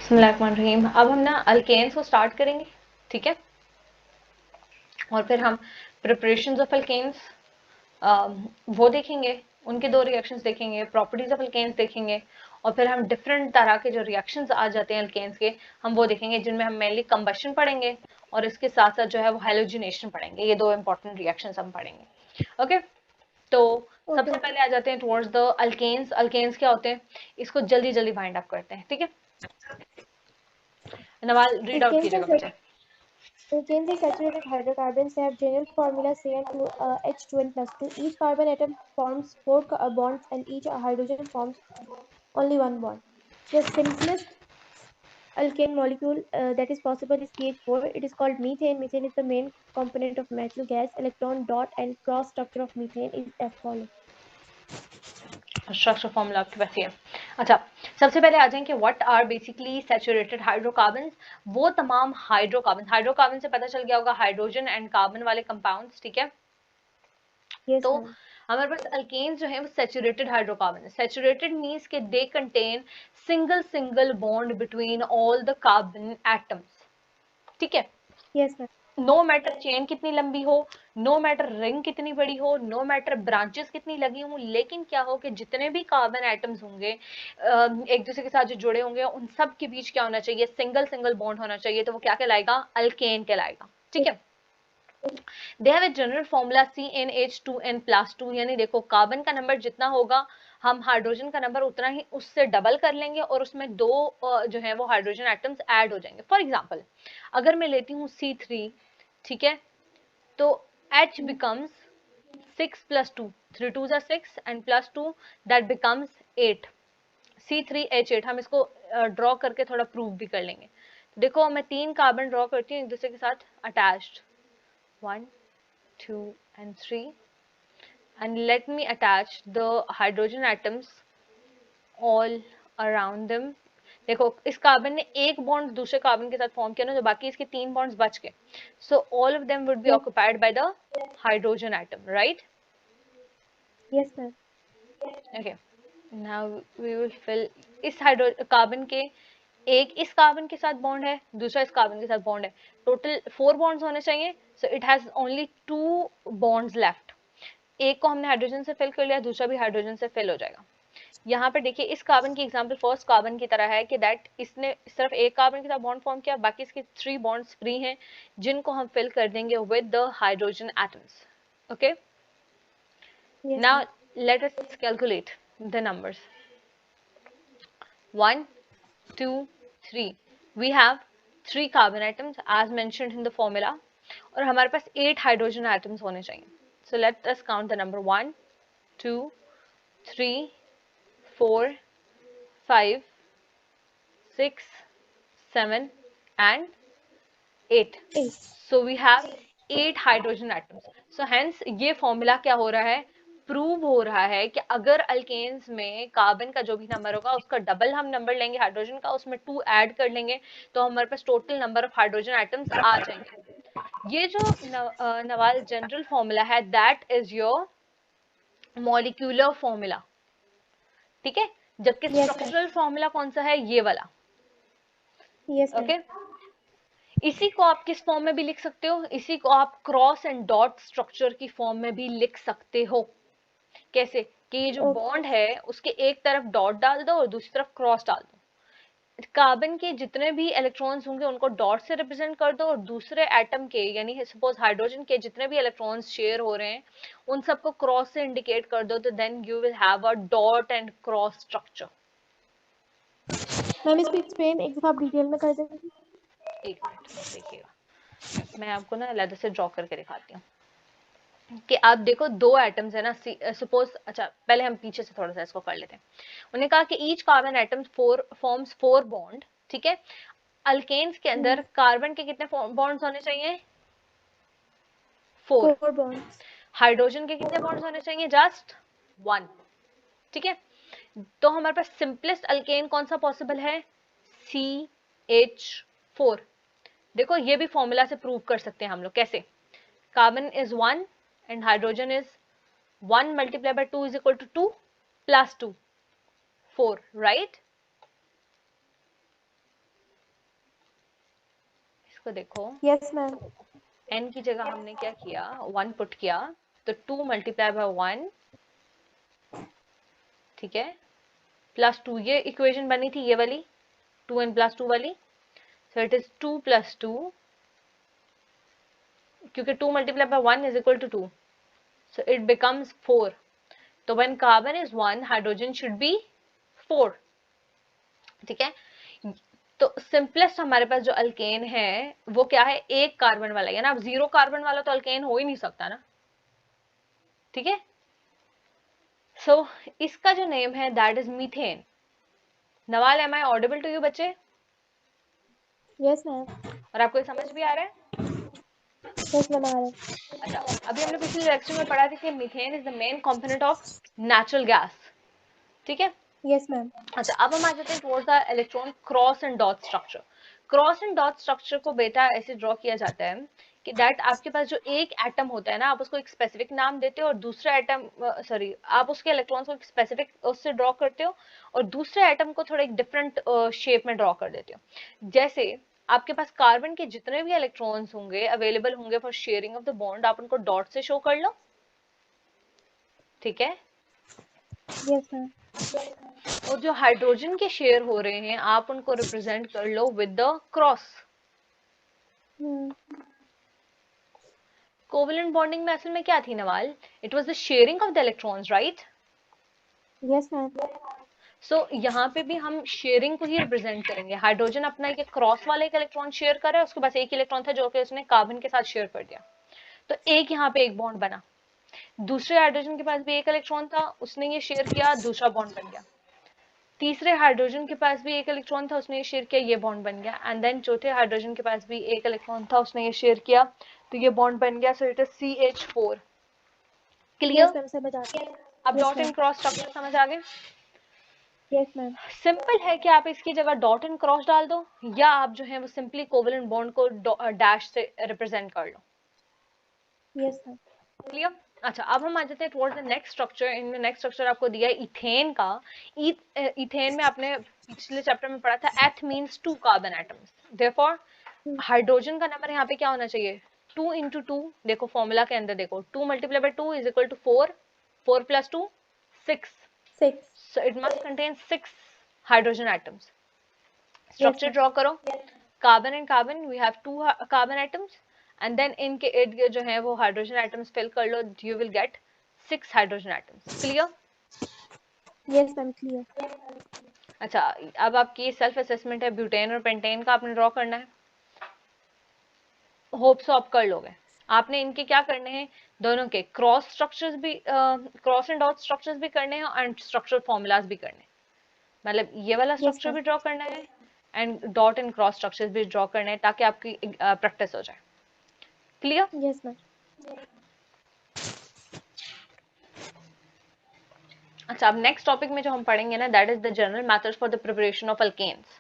बिस्मिल्लाहिर्रहमानिर्रहीम। अब हम ना अल्केन्स को स्टार्ट करेंगे, ठीक है। और फिर हम प्रिपरेशंस ऑफ अल्केन्स वो देखेंगे, उनके दो रिएक्शंस देखेंगे, प्रॉपर्टीज ऑफ अल्केन्स देखेंगे, और फिर हम डिफरेंट तरह के जो रिएक्शंस आ जाते हैं अल्केन्स के हम वो देखेंगे, जिनमें हम मेनली कंबशन पढ़ेंगे और इसके साथ साथ जो है वो हैलोजिनेशन पढ़ेंगे। ये दो इंपॉर्टेंट रिएक्शंस हम पढ़ेंगे, ओके। तो सबसे पहले आ जाते हैं टुवर्ड्स द अल्केन्स। अल्केन्स क्या होते हैं, इसको जल्दी जल्दी फाइंड आउट करते हैं, ठीक है। नवाल रीड आउट Alkanes कीजिएगा are बच्चे। saturated hydrocarbons. They have general formula CN2 H2n plus 2. Each carbon atom forms four bonds and each hydrogen forms only one bond. The simplest alkane molecule that is possible is CH4. It is called methane. Methane is the main component of natural gas. Electron dot and cross structure of methane is as follows. Structure formula आपके पास ये है। अच्छा, सबसे पहले आ जाएंगे what are basically saturated hydrocarbons. वो तमाम हाइड्रोकार्बन, हाइड्रोकार्बन से पता चल गया होगा हाइड्रोजन एंड कार्बन वाले कंपाउंड्स, ठीक है। Yes, तो ma'am. हमारे पास अल्केन्स जो है वो सैचुरेटेड हाइड्रोकार्बन है। सैचुरेटेड मींस के they contain single single bond between all the carbon atoms, ठीक है। Yes, ma'am. No matter chain कितनी लंबी हो, नो मैटर रिंग कितनी बड़ी हो, नो मैटर ब्रांचेस कितनी लगी हो, लेकिन क्या हो कि जितने भी कार्बन एटम्स होंगे एक दूसरे के साथ जो जुड़े होंगे उन सब के बीच क्या होना चाहिए, सिंगल सिंगल बॉन्ड होना चाहिए। तो वो क्या कहलाएगा, अल्केन कहलाएगा, ठीक है। They have a general formula CnH2n+2, यानी देखो कार्बन का नंबर जितना होगा हम हाइड्रोजन का नंबर उतना ही उससे डबल कर लेंगे और उसमें दो जो है वो हाइड्रोजन एटम्स ऐड हो जाएंगे। फॉर एग्जांपल अगर मैं लेती हूँ C3, ठीक है, तो H becomes 6 plus 2, 3 2s are 6 and plus 2 that becomes 8, C3H8। हम इसको ड्रॉ करके थोड़ा प्रूव भी कर लेंगे। तो देखो मैं 3 कार्बन ड्रॉ करती हूँ एक दूसरे के साथ attached, 1 2 and 3, and let me attach the hydrogen atoms all around them। देखो इस कार्बन ने एक बॉन्ड दूसरे कार्बन के साथ फॉर्म किया ना, तो बाकी इसके 3 बॉन्ड्स बच गए। So all of them would be Yes. Occupied by the hydrogen atom, right. Yes, ma'am. Okay, now we will fill इस हाइड्रो कार्बन के एक इस कार्बन के साथ बॉन्ड है, दूसरा इस कार्बन के साथ बॉन्ड है, टोटल 4 बॉन्ड्स होने चाहिए। So it has only 2 bonds left. एक को हमने हाइड्रोजन से फिल कर लिया, दूसरा भी हाइड्रोजन से फिल हो जाएगा। यहाँ पर देखिए इस कार्बन की एग्जांपल फर्स्ट कार्बन की तरह है कि दैट इसने सिर्फ एक कार्बन के साथ बॉन्ड फॉर्म किया, बाकी इसके 3 बॉन्ड्स फ्री हैं जिनको हम फिल कर देंगे with the hydrogen atoms, okay. Yes, now ma'am. Let us calculate the numbers. 1 2 3, we have 3 carbon atoms as mentioned in the formula, और हमारे पास 8 हाइड्रोजन एटम्स होने चाहिए। So let us count the number 1 2 3 4 5 6 7 and 8। 8. So we have 8 hydrogen atoms. So hence ये formula क्या हो रहा है, prove हो रहा है कि अगर अल्केन्स में कार्बन का जो भी नंबर होगा उसका डबल हम नंबर लेंगे हाइड्रोजन का, उसमें 2 ऐड कर लेंगे तो हमारे पास total number of hydrogen atoms आ जाएंगे। ये जो नवाल जनरल फॉर्मूला है that is your molecular formula, ठीक है। जबकि Yes, ma'am. स्ट्रक्चरल फॉर्मूला कौन सा है, ये वाला, Yes, ma'am. ओके। इसी को आप किस फॉर्म में भी लिख सकते हो, इसी को आप क्रॉस एंड डॉट स्ट्रक्चर की फॉर्म में भी लिख सकते हो। कैसे कि ये जो Okay. बॉन्ड है उसके एक तरफ डॉट डाल दो और दूसरी तरफ क्रॉस डाल दो। कार्बन के जितने भी इलेक्ट्रॉन्स होंगे उनको डॉट से रिप्रेजेंट कर दो और दूसरे एटम के यानी सपोज हाइड्रोजन के जितने भी इलेक्ट्रॉन्स शेयर हो रहे हैं उन सबको क्रॉस से इंडिकेट कर दो, तो then you will have a dot and cross structure. Ma'am इसको एक्सप्लेन एक दफा आप डिटेल में कर देंगे। एक मिनट बस देखिएगा, मैं आपको ना अलग से ड्रॉ करके दिखाती हूँ कि आप देखो दो एटम्स है ना, सपोज, अच्छा पहले हम पीछे से थोड़ा सा इसको कर लेते हैं। उन्होंने कहा कि each carbon atom forms 4 bond, ठीक है। अल्केन्स के अंदर कार्बन के कितने बॉन्ड्स होने चाहिए, 4। 4 bonds. हाइड्रोजन के कितने बॉन्ड्स होने चाहिए, जस्ट 1, ठीक है। तो हमारे पास सिंपलेस्ट अल्केन कौन सा पॉसिबल है, CH4। देखो ये भी फॉर्मूला से प्रूव कर सकते हैं हम लोग, कैसे, carbon is 1 and hydrogen is 1 multiplied by 2 is equal to 2 plus 2, 4, right? को देखो, Yes, ma'am. n की जगह हमने क्या किया, 1 पुट किया, तो 2 मल्टीप्लाई बाय 1, ठीक है, प्लस 2, ये इक्वेशन बनी थी ये वाली 2n प्लस 2 वाली, सो इट इज 2 प्लस 2, क्योंकि 2 multiply by 1 is equal to 2, so it becomes 4. तो when carbon is 1, hydrogen should be 4, ठीक है. तो सिंपलेस्ट हमारे पास जो अल्केन है वो क्या है, एक कार्बन वाला है ना. अब 0 कार्बन वाला तो अल्केन हो ही नहीं सकता ना, ठीक है. सो इसका जो नेम है that is methane. Nawal, am I audible to you बच्चे? Yes, ma'am. और आपको ये समझ भी आ रहा है? Yes, ma'am. आ रहा है. अच्छा, अभी हमने पिछले लेक्चर में पढ़ा था कि methane is the main component of natural gas, ठीक है. Yes, ma'am. अच्छा, अब हम आ जाते हैं towards the electron cross and dot structure. Cross and dot structure को बेटा ऐसे ड्रॉ किया जाता है कि दैट आपके पास जो एक एटम होता है ना, आप उसको एक स्पेसिफिक नाम देते हो, और दूसरा एटम सॉरी आप उसके इलेक्ट्रॉन्स को एक स्पेसिफिक उससे ड्रॉ करते हो, और दूसरे एटम को थोड़ा एक डिफरेंट शेप में ड्रॉ कर देते हो. जैसे आपके पास कार्बन के जितने भी इलेक्ट्रॉन्स होंगे अवेलेबल होंगे for sharing of the bond, आप उनको डॉट से शो कर लो, ठीक है. Yes, ma'am. और जो हाइड्रोजन के शेयर हो रहे हैं आप उनको रिप्रेजेंट कर लो with the cross. Hmm. Covalent bonding में असल में क्या थी Nawal? It was the sharing of the electrons, right? Yes, ma'am. So यहाँ पे भी हम शेयरिंग को ही रिप्रेजेंट करेंगे. हाइड्रोजन अपना एक क्रॉस वाला एक इलेक्ट्रॉन शेयर कर रहा है, उसके पास एक इलेक्ट्रॉन था जो कि उसने कार्बन के साथ शेयर कर दिया, तो एक यहाँ पे एक बॉन्ड बना. दूसरे हाइड्रोजन के पास भी एक इलेक्ट्रॉन था, उसने ये शेयर किया, दूसरा बॉन्ड बन गया. तीसरे हाइड्रोजन के पास भी एक इलेक्ट्रॉन था, उसने ये शेयर किया, ये बॉन्ड बन गया. एंड देन चौथे हाइड्रोजन के पास भी एक इलेक्ट्रॉन था, उसने ये शेयर किया, तो ये बॉन्ड बन गया. So it is CH4. Clear? Yes, ma'am. समझ आ गया. अब Yes, dot ma'am. And cross structure समझ आ गए? Yes, ma'am. सिंपल है कि आप इसकी जगह डॉट एंड क्रॉस डाल दो, या आप जो है वो सिंपली कोवेलेंट बॉन्ड को डैश से रिप्रेजेंट कर लो. Yes, ma'am. क्लियर? अच्छा, अब हम आ जाते हैं towards the next structure. In the next structure आपको दिया है इथेन का. इथेन में आपने पिछले चैप्टर में पढ़ा था एथ means 2 carbon atoms. Therefore Hmm. Hydrogen का नंबर यहाँ पे क्या होना चाहिए, 2 into 2. देखो फॉर्मूला के अंदर देखो, 2 multiply by 2 is equal to 4, 4 plus 2 6. 6. So it must contain 6 hydrogen atoms. Yes, Structure ma'am. draw करो. Carbon and carbon, we have 2 carbon atoms, and then इनके इर्द गिर्द जो है वो hydrogen atoms fill कर लो. You will get 6 hydrogen atoms. Clear? Yes, ma'am. Clear. अच्छा, अब आपकी सेल्फ असेसमेंट है, ब्यूटेन और पेंटेन का आपने ड्रॉ करना है. होप सो आप कर लोगे. आपने इनके क्या करने हैं, दोनों के क्रॉस स्ट्रक्चर्स भी, क्रॉस एंड डॉट स्ट्रक्चर्स भी करने हैं, एंड स्ट्रक्चरल फॉर्मूलाज भी करने हैं. मतलब ये वाला Yes, स्ट्रक्चर ma'am. भी ड्रॉ करना है, and dot and cross structures भी ड्रॉ करने हैं, ताकि आपकी प्रैक्टिस हो जाए. क्लियर? Yes, ma'am. अच्छा, अब नेक्स्ट टॉपिक में जो हम पढ़ेंगे ना, that is the general methods for the preparation of alkanes.